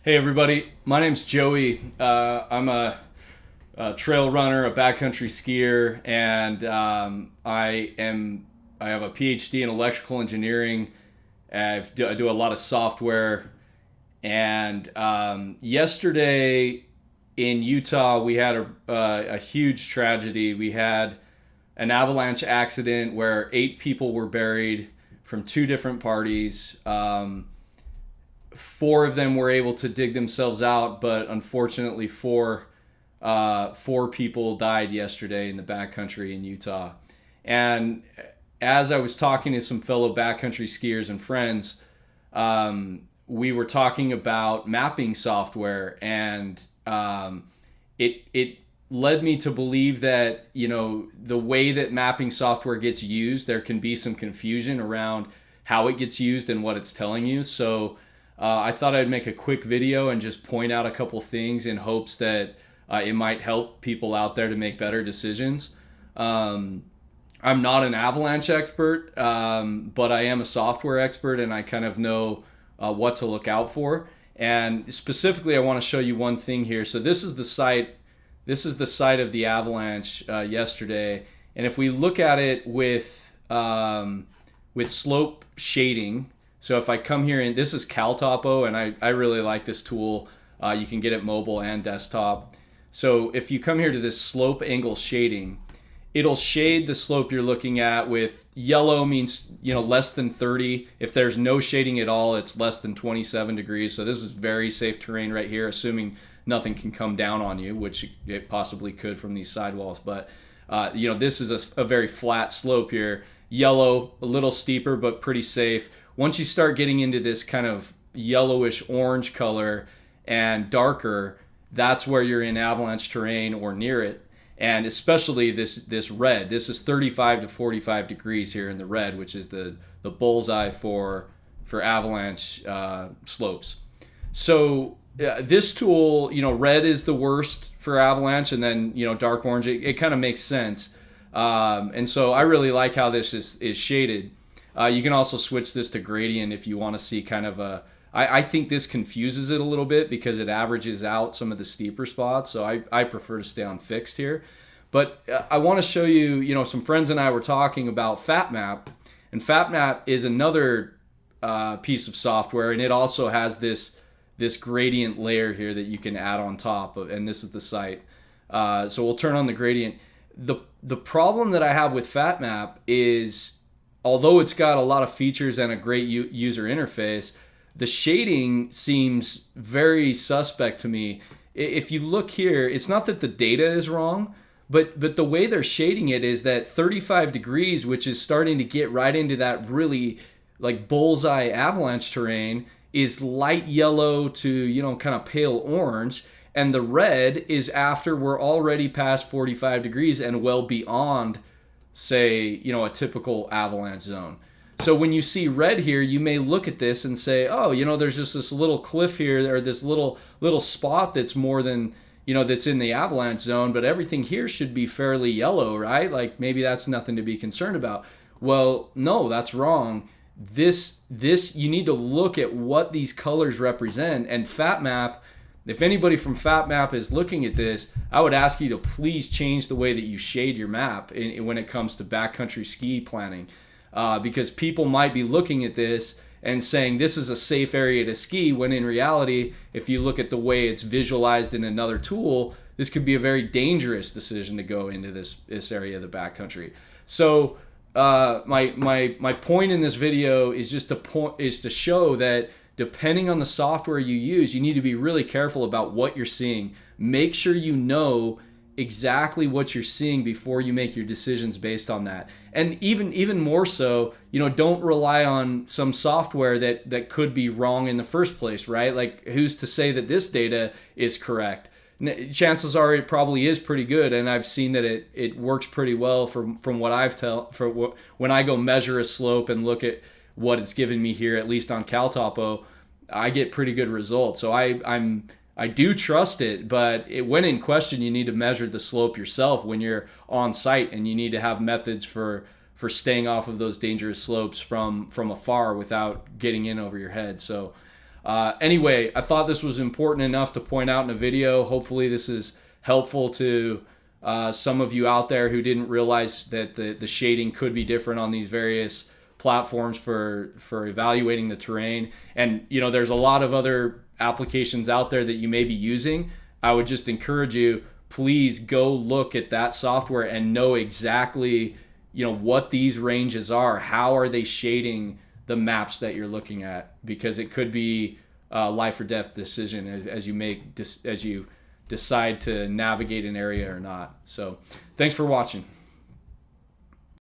Hey everybody, my name's Joey. I'm a trail runner, a backcountry skier, and I have a PhD in electrical engineering. I do a lot of software, and yesterday in Utah we had a huge tragedy. We had an avalanche accident where 8 people were buried from 2 different parties. Four of them were able to dig themselves out, but unfortunately, four people died yesterday in the backcountry in Utah. And as I was talking to some fellow backcountry skiers and friends, we were talking about mapping software, and it led me to believe that the way that mapping software gets used, there can be some confusion around how it gets used and what it's telling you. So I thought I'd make a quick video and just point out a couple things in hopes that it might help people out there to make better decisions. I'm not an avalanche expert, but I am a software expert, and I kind of know what to look out for. And specifically, I want to show you one thing here. So this is the site. This is the site of the avalanche yesterday, and if we look at it with slope shading. So if I come here, and this is CalTopo, and I really like this tool. You can get it mobile and desktop. So if you come here to this slope angle shading, it'll shade the slope you're looking at with yellow means less than 30. If there's no shading at all, it's less than 27 degrees. So this is very safe terrain right here, assuming nothing can come down on you, which it possibly could from these sidewalls. But this is a very flat slope here. Yellow, a little steeper, but pretty safe. Once you start getting into this kind of yellowish orange color and darker, that's where you're in avalanche terrain or near it. And especially this red. This is 35 to 45 degrees here in the red, which is the bullseye for avalanche slopes. So this tool, red is the worst for avalanche, and then dark orange. It kind of makes sense. And so I really like how this is shaded. You can also switch this to gradient if you want to see kind of I think this confuses it a little bit because it averages out some of the steeper spots. So I prefer to stay on fixed here. But I want to show you, some friends and I were talking about FatMap. And FatMap is another piece of software, and it also has this gradient layer here that you can add on top of, and this is the site. So we'll turn on the gradient. The problem that I have with FatMap is, although it's got a lot of features and a great user interface, the shading seems very suspect to me. If you look here, it's not that the data is wrong, but the way they're shading it is that 35 degrees, which is starting to get right into that really like bullseye avalanche terrain, is light yellow to kind of pale orange, and the red is after we're already past 45 degrees and well beyond, say, a typical avalanche zone. So when you see red here, you may look at this and say, oh, there's just this little cliff here, or this little spot that's more than, that's in the avalanche zone, but everything here should be fairly yellow, right? Like maybe that's nothing to be concerned about. Well, no, that's wrong. This you need to look at what these colors represent, and FatMap. If anybody from FatMap is looking at this, I would ask you to please change the way that you shade your map when it comes to backcountry ski planning, because people might be looking at this and saying this is a safe area to ski, when in reality, if you look at the way it's visualized in another tool, this could be a very dangerous decision to go into this area of the backcountry. So my point in this video is just to show that depending on the software you use, you need to be really careful about what you're seeing. Make sure you know exactly what you're seeing before you make your decisions based on that. And even more so, don't rely on some software that could be wrong in the first place, right? Like, who's to say that this data is correct? Chances are it probably is pretty good, and I've seen that it works pretty well from what when I go measure a slope and look at what it's given me here, at least on CalTopo, I get pretty good results. So I do trust it, but when in question, you need to measure the slope yourself when you're on site, and you need to have methods for staying off of those dangerous slopes from afar without getting in over your head. So Anyway, I thought this was important enough to point out in a video. Hopefully this is helpful to some of you out there who didn't realize that the shading could be different on these various platforms for evaluating the terrain. And there's a lot of other applications out there that you may be using. I would just encourage you, please go look at that software and know exactly what these ranges are. How are they shading the maps that you're looking at? Because it could be a life or death decision as you decide to navigate an area or not. So thanks for watching.